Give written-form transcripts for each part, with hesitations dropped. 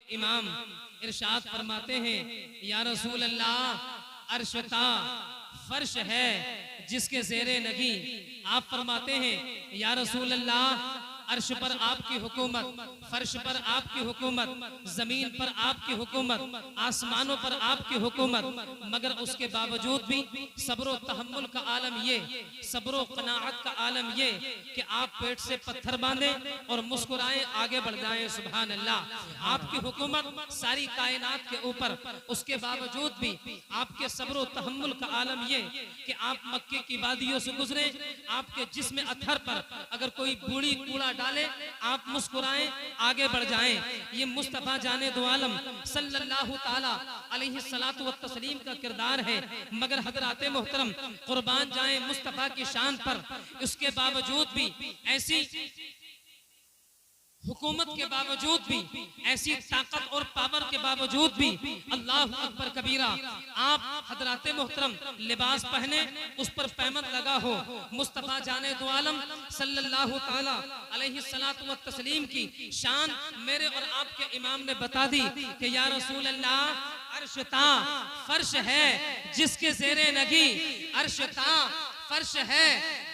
इमाम इरशाद फरमाते हैं, या रसूल अल्लाह, अर्श ता फर्श है जिसके ज़ेरे नगी। आप फरमाते हैं, या रसूल अल्लाह, अर्श पर आपकी हुकूमत, फर्श पर आपकी हुकूमत, जमीन पर आपकी हुकूमत, आसमानों पर आपकी हुकूमत, मगर उसके बावजूद भी सब्र व तहम्मुल का आलम ये, सब्र व क़नाअत का आलम ये कि आप पेट से पत्थर बांधें और मुस्कुराएं, आगे बढ़ जाएं। सुभान अल्लाह। आपकी हुकूमत सारी कायनात के ऊपर, उसके बावजूद भी आपके सब्र व तहम्मुल का आलम ये कि आप मक्के की वादियों से गुजरे, आपके जिस्म अत्थर पर अगर कोई बूढ़ी कूड़ा डाले, आप मुस्कुराएं, आगे बढ़ जाएं। ये मुस्तफा जाने दो आलम सल्लल्लाहु ताला अलैहि सलातु व तस्लीम का किरदार है। मगर हजराते मोहतरम कुर्बान जाएं मुस्तफा की शान पर, उसके बावजूद भी, ऐसी हुकूमत के बावजूद भी, ऐसी ताकत और पावर के बावजूद भी, अल्लाह अकबर कबीरा, आप हजराते मोहतरम लिबास पहने, उस पर पैमत लगा हो। मुस्तफा जाने दो आलम सल्लल्लाहु ताला अलैहि सलातु व तस्लीम की शान मेरे और आपके इमाम ने बता दी कि या रसूल अल्लाह, अर्श ता फर्श है जिसके ज़ेरे नगी, अर्श ता फर्श है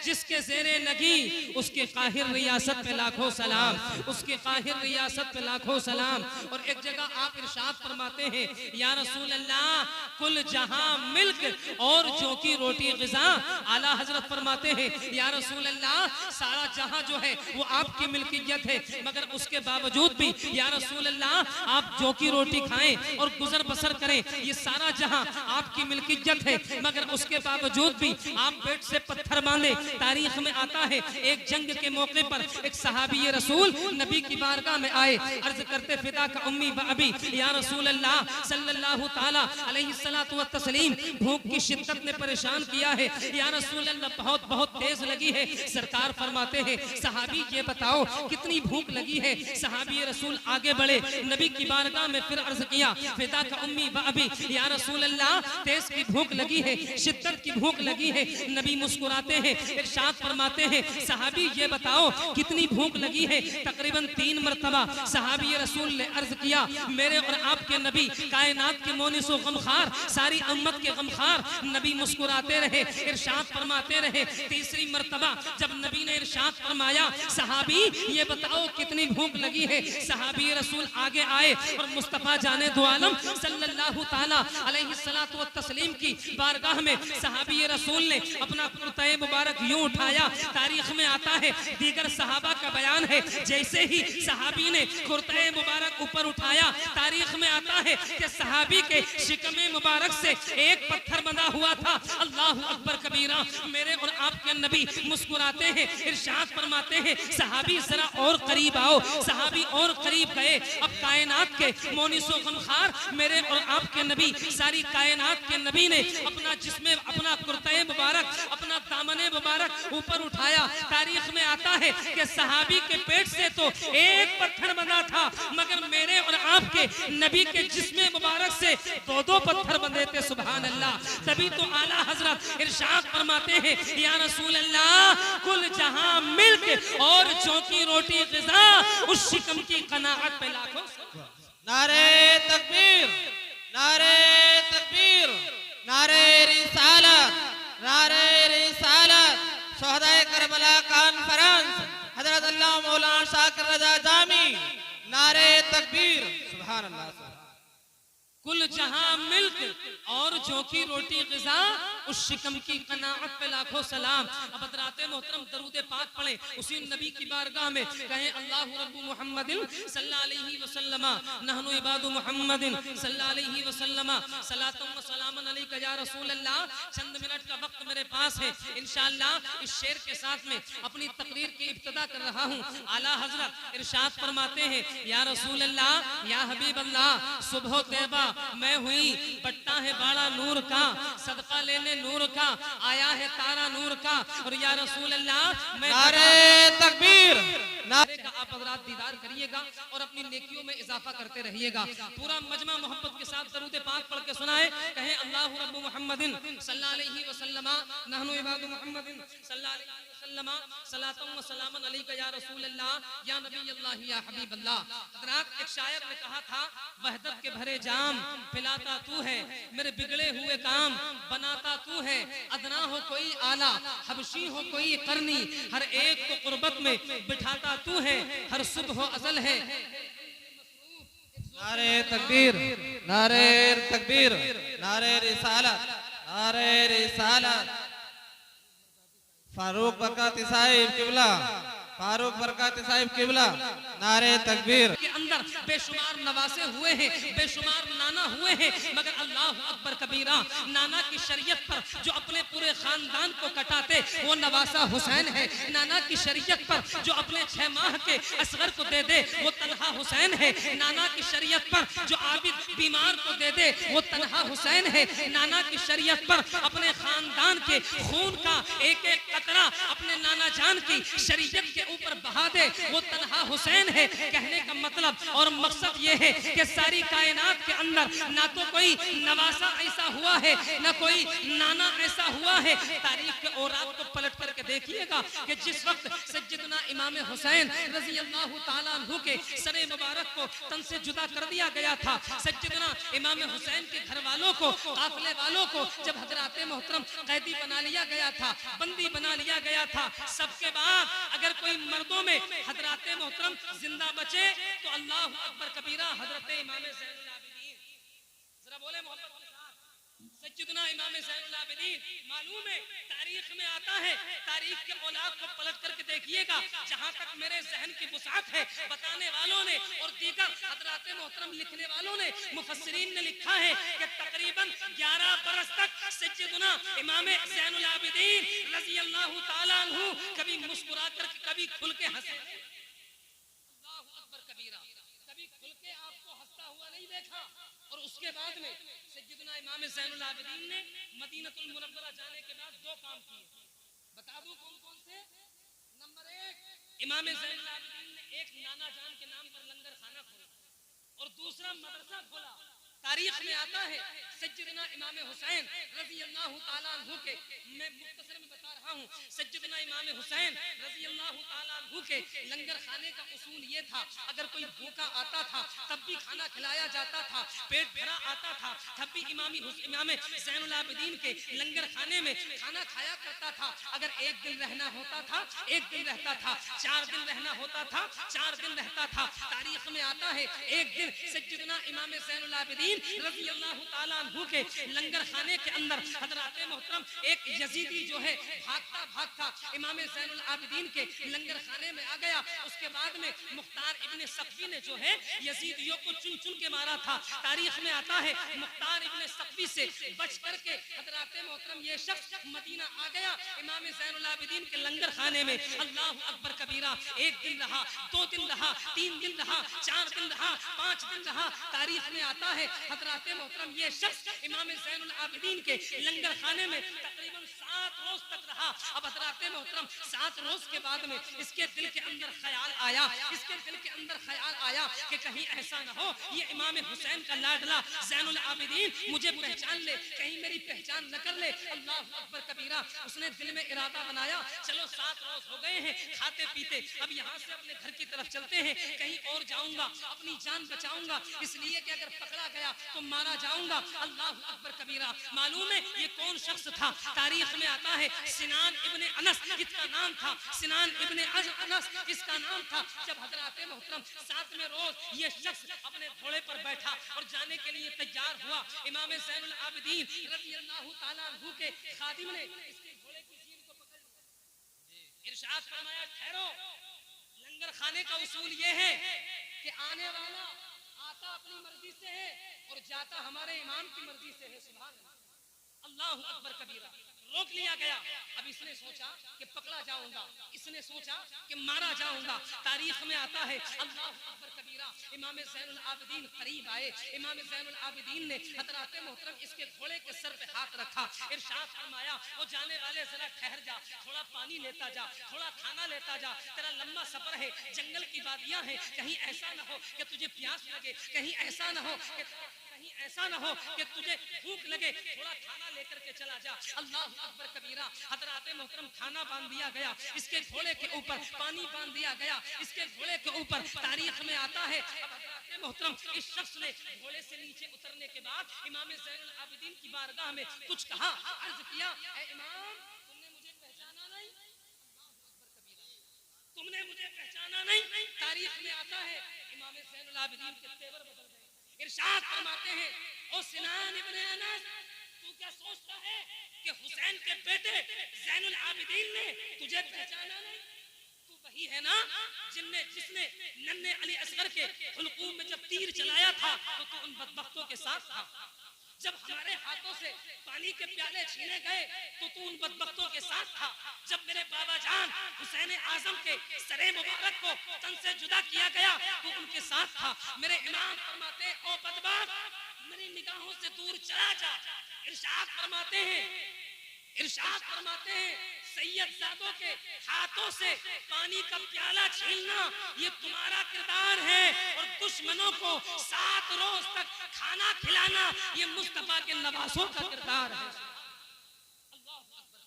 जिसके ज़ेरे नगी, उसके काहिर रियासत पे लाखों सलाम, उसके काहिर रियासत पे लाखों सलाम। और एक जगह आप इरशाद फरमाते हैं, या रसूल अल्लाह, कुल जहां मिल्क और जो की रोटी ग़िज़ा। आला हजरत फरमाते हैं, या रसूल अल्लाह, सारा जहां जो है वो आपकी मिल्कियत है, मगर उसके बावजूद भी या रसूल अल्लाह, आप जो की रोटी खाएं और गुजर बसर करें, ये सारा जहां आपकी मिल्कियत है, मगर उसके बावजूद भी आप पेट से पत्थर बांधे। तारीख में आता है, एक जंग के मौके पर एक सहाबी रसूल नबी की बारगाह में आए, अर्ज करते, फिदा का उम्मी व अबी, या रसूल अल्लाह सल्लल्लाहु ताला अलैहि सलातु व तस्लीम, भूख की शिद्दत ने परेशान किया है, या रसूल अल्लाह, बहुत बहुत तेज लगी है। सरकार फरमाते हैं, सहाबी ये बताओ कितनी भूख लगी है। सहाबी रसूल आगे बढ़े, नबी की बारगाह में फिर अर्ज किया, फिदा का उम्मी व अबी, या रसूल अल्लाह, तेज की भूख लगी है, शिद्दत की भूख लगी है। नबी मुस्कुराते हैं, इरशाद फरमाते हैं, सहाबी ये बताओ कितनी भूख लगी है। तकरीबन 3 मरतबा सहाबी रसूल ने अर्ज किया, मेरे और आपके नबी कायनात के मोनिसो गमखार, सारी उम्मत के गमखार। नबी मुस्कुराते रहे, इरशाद फरमाते रहे। तीसरी मरतबा जब नबी ने इरशाद फरमाया, सहाबी ये बताओ कितनी भूख लगी है। सहाबी रसूल आगे आए और मुस्तफा जाने दो आलम सल्लल्लाहु ताला अलैहि सलातु व तस्लीम की बारगाह में सहाबी रसूल ने अपना कुर्ता मुबारक यूं उठाया। तारीख में आता है, दीगर सहाबा का बयान है, जैसे ही सहाबी ने कुर्ता मुबारक ऊपर उठाया, तारीख में आता है कि सहाबी के शिकमे मुबारक से एक पत्थर बंधा हुआ था। अल्लाह अकबर कबीरा। मेरे और आपके नबी मुस्कुराते हैं, इरशाद फरमाते हैं, सहाबी जरा और करीब आओ। सहाबी और करीब गए। अब कायनात के मोनिसो गमखार मेरे और आपके नबी, सारी कायनात के नबी ने अपना जिस्म, अपना कुर्ता मुबारक, अपना दामने मुबारक ऊपर उठाया। तारीख में आता है कि सहाबी के पेट से तो एक पत्थर बंधा था, मगर मेरे और आपके नबी के जिस्म मुबारक से 2-2 पत्थर बंधे थे। सुभान अल्लाह। तभी तो आला हजरत इरशाद फरमाते हैं, या रसूल अल्लाह, कुल जहां मिल्क और जो की रोटी ग़िज़ा, उस शिकम की कनाअत पे लाखों। नारे तकबीर, नारे तकबीर, नारे रिसालत, नारे रिसालत। शोहदाए करबला कॉन्फ्रेंस हजरत अल्लाह मौलाना शाकिर रजा जामी, नारे तकबीर। सुभान अल्लाह। कुल जहां मिल्क और जो की रोटी ग़िज़ा, उस शिकम की कनाअत पे लाखों सलाम। अब हज़राते मोहतरम दरूद पाक पढ़े, उसी नबी की बारगाह में कहें, अल्लाहु रब्बु मुहम्मदिन सल्लल्लाहु अलैहि वसल्लम, नहनु इबादु मुहम्मदिन सल्लल्लाहु अलैहि वसल्लम, सलातुम व सलामन अलैका या रसूल अल्लाह। चंद मिनट का वक्त मेरे पास है, इंशाअल्लाह इस शेर के साथ में अपनी तकरीर की इब्तिदा कर रहा हूँ। आला हजरत इरशाद फरमाते हैं, या रसूल अल्लाह, या हबीब अल्लाह, सुबह तैबा मैं हुई, पट्टा है बाड़ा नूर का, सदका लेने नूर का, आया है तारा नूर का। और या रसूल अल्लाह, मैं नारे तकबीर, नारे का आप हजरात दीदार करिएगा और अपनी नेकियों में इजाफा करते रहिएगा। पूरा मजमा मोहब्बत के साथ दरूद पाक पढ़ के सुनाए, कहें अल्लाहु रब्बु मुहम्मदिन सल्लल्लाहु अलैहि वसल्लम नहनु इबादु मुहम्मदिन सल्लल्लाहु अलैहि वसल्लम सलातम व सलामन अलैका या रसूल अल्लाह या नबी अल्लाह या हबीब अल्लाह। हजरात, एक शायर ने कहा था, वहदत के भरे जाम पिलाता तू है, मेरे बिगड़े हुए काम बनाता तू है। अदना हो कोई आला, हबशी हो कोई करनी, हर एक को कुर्बत में बिठाता तू है, हर सुबह हो अजल है। नारे तकबीर, नारे तकबीर, नारे रिसालत, नारे रिसालत। फारूक बरकत साहिब किबला, फारूक बरकत साहिब किबला, नारे तकबीर। के अंदर बेशुमार नवासे हुए हैं, बेशुमार नाना हुए हैं, मगर अल्लाह अकबर कबीरा, नाना की शरीयत पर जो अपने पूरे खानदान को कटाते वो नवासा हुसैन है। नाना की शरीयत पर जो अपने 6 माह के असगर को दे दे वो तन्हा हुसैन है। नाना की शरीयत पर जो आबिद बीमार को दे दे वो तन्हा हुसैन है। नाना की शरीयत पर अपने खानदान के खून का एक एक कतरा अपने नाना जान की शरीयत के ऊपर बहा दे वो तन्हा हुसैन है। कहने का मतलब और मकसद ये है कि सारी कायनात के अंदर ना तो कोई नवासा ऐसा हुआ है, ना कोई नाना ऐसा हुआ है। तारीख के औरात को पलट करके देखिएगा कि जिस वक्त सज्जिदना इमाम हुसैन रजी अल्लाह ताला अन्हु के सरे मुबारक को तन से जुदा कर दिया गया था, सज्जिदना इमाम हुसैन के घर वालों को, काफिले वालों को जब हजराते मोहतरम कैदी बना लिया गया था, बंदी बना लिया गया था, सबके बाद अगर कोई मर्दों में हजराते मोहतरम जिंदा बचे तो अल्लाह अकबर कबीरा हजरते इमाम ज़ैनुल आबिदीन। जरा बोले मोहब्बत के साथ, सज्जिदना इमाम ज़ैनुल आबिदीन। मालूम है तारीख में आता है, तारीख के औलाद को पलट करके देखिएगा, जहां तक मेरे जहन की वुसाअत है, बताने वालों ने और दीगर हजराते मोहतरम लिखने वालों ने, मुफस्सिरीन ने लिखा है कि तकरीबन 11 बरस तक सज्जिदना इमाम ज़ैनुल आबिदीन रज़ी अल्लाह ताला अन्हु कभी मुस्कुरा कर, कभी खुल के हंसे। अल्लाहु अकबर कबीरा, कभी खुल के आपको हंसता हुआ नहीं देखा। और उसके बाद में सज्जिदना इमाम ज़ैनुल आबिदीन ने मदीनतुल मुनव्वरा जाने के बाद 2 काम किए। बता दूं कौन कौन से? नंबर 1, इमाम ज़ैनुल आबिदीन ने एक नाना जान के नाम पर लंगर खाना खोला और दूसरा मदरसा खोला। तारीख में आता है सज्जिदना इमाम हुसैन रज़ी अल्लाह ताला अन्हु के, मैं मुख्तसर में बता रहा हूँ, सज्जिदना इमाम हुसैन रज़ी अल्लाह ताला अन्हु के लंगर खाने का उसूल ये था, अगर कोई भूखा आता था तब भी खाना खिलाया जाता था, पेट भरा आता था तब भी इमाम ज़ैनुल आबिदीन के लंगर खाने में खाना खाया करता था। अगर 1 दिन रहना होता था 1 दिन रहता था, 4 दिन रहना होता था 4 दिन रहता था। तारीख में आता है एक दिन सज्जिदना इमाम ज़ैनुल आबिदीन रज़ी अल्लाह ताला अन्हु के लंगर खाने के अंदर हजराते मोहतरम एक यजीदी जो है भागता भागता इमाम ज़ैनुल आबिदीन के लंगर खाने में आ गया। उसके बाद में मुख्तार इब्ने सक़फ़ी ने जो है यजीदियों को चुन चुन के मारा था। तारीख में आता है मुख्तार इब्ने सक़फ़ी से बच करके हजराते मोहतरम ये शख्स मदीना आ गया, इमाम ज़ैनुल आबिदीन के लंगर खाने में। अल्लाहु अकबर कबीरा, 1 दिन रहा, 2 दिन रहा, 3 दिन रहा, 4 दिन रहा, 5 दिन रहा। तारीख में आता है हजराते मोहतरम ये शख्स इमाम ज़ैनुल आबिदीन के लंगर खाने में तकरीबन 7 रोज तक रहा। अब हजराते मोहतरम 7 रोज के बाद में इसके दिल के अंदर ख्याल आया, इसके दिल के अंदर ख्याल आया कि कहीं ऐसा ना हो ये इमाम हुसैन का लाडला ज़ैनुल आबिदीन मुझे पहचान ले, कहीं मेरी पहचान न कर ले। अल्लाहु अकबर कबीरा, उसने दिल में इरादा बनाया, चलो 7 रोज हो गए हैं खाते पीते, अब यहाँ से अपने घर की तरफ चलते हैं, कहीं और जाऊंगा, अपनी जान बचाऊंगा, इसलिए कि अगर पकड़ा गया तो मारा जाऊंगा। अल्लाहु अकबर कबीरा। मालूम है ये कौन शख्स था? तारीख में आता है सिनान इब्ने अनस इसका नाम था, सिनान इब्ने अनस इसका नाम था। जब हजराते मोहतरम 7वें रोज ये शख्स अपने घोड़े पर बैठा और जाने के लिए तैयार हुआ, इमाम ज़ैनुल आबिदीन रज़ी अल्लाह ताला अन्हु के खादिम ने इसके घोड़े की जीन को पकड़ लिया, इरशाद फरमाया ठहरो। लंगर खाने का उसूल ये है कि आने वाला आता अपनी मर्जी से है और जाता हमारे इमाम की मर्जी से है। सुभान अल्लाह अकबर कबीरा। रोक लिया गया। अब इसने सोचा कि पकड़ा जाऊंगा, इसने सोचा कि मारा जाऊंगा। तारीख में आता है अल्लाह अकबर कबीरा, इमाम ज़ैनुल आबिदीन करीब आए। इमाम ज़ैनुल आबिदीन ने हज़रात मोहतरम इसके घोड़े के सर पे हाथ रखा, इरशाद फरमाया, ओ जाने वाले जरा ठहर जा, थोड़ा पानी लेता जा, थोड़ा खाना लेता जा, तेरा लंबा सफर है, जंगल की वादियां हैं, कहीं ऐसा ना हो कि तुझे प्यास लगे, कहीं ऐसा ना हो कि तुझे भूख लगे, थोड़ा खाना लेकर के चला जा। अल्लाह अकबर कबीरा। हज़रात मोहतरम खाना बांध दिया गया, इसके घोड़े के ऊपर पानी बांध दिया गया, इसके घोड़े के ऊपर तारीख में आता है मोहतरम इस शख्स ने घोड़े से नीचे उतरने के बाद इमाम ज़ैनुल आबिदीन की बारगाह में कुछ कहा, अर्ज किया, ऐ इमाम तुमने मुझे पहचाना नहीं, तुमने मुझे पहचाना नहीं। तारीख में आता है इमाम ज़ैनुल आबिदीन के तेवर बदल गए। इरशाद फरमाते हैं, ओ सिनान इब्ने अनस, तू क्या सोचता है कि हुसैन के बेटे ज़ैनुल आबिदीन ने तुझे पहचाना नहीं? तू वही है ना जिसने नन्हे अली असगर के हुलकूम में जब तीर चलाया था तो तू उन बदबख्तों के साथ था। जब हमारे हाथों से पानी के प्याले छीने गए तो तू उन बदबख्तों के साथ था। जब मेरे बाबा जान हुसैन आजम के सरे मुबारक को तन से जुदा किया गया तो उनके साथ था। मेरे इमाम फरमाते, ओ बदबख्त मेरी निगाहों से दूर चला जा। इरशाद फरमाते हैं सैयदजादों के हाथों से पानी का प्याला छीनना ये तुम्हारा किरदार है, और दुश्मनों को 7 रोज तक खाना खिलाना ये मुस्तफा के नवासों का किरदार है। अल्लाह अकबर।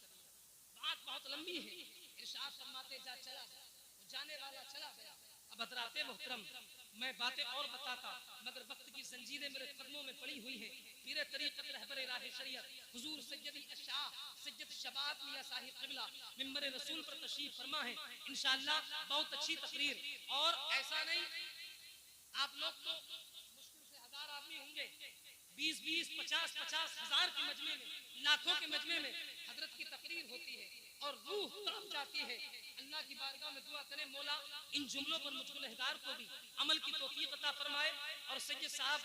बात बहुत लंबी है। इरशाद फरमाते जा चला गया, जाने वाला चला गया। अब हज़रात मोहतरम मैं बातें और बताता मगर वक्त की जंजीरें मेरे कदमों में पड़ी हुई है। पीर तरीक़त रहबर राह शरीयत हुजूर सैयदी अशाह सैयद शबाब मियां साहिब क़िबला मिंबर रसूल पर तशरीफ फरमा है। इंशाअल्लाह बहुत अच्छी तकरीर। और ऐसा नहीं आप लोग तो मुश्किल से 1000 आदमी होंगे, 20-20, 50-50 हजार के मजमे में, लाखों के मजमे में हजरत की तकरीर होती है और रूह तड़प जाती है। अल्लाह की बारगाह में दुआ करें, मौला इन जुमलों पर मुझको लहदार को भी अमल की तौफीक अता फरमाए और सैयद साहब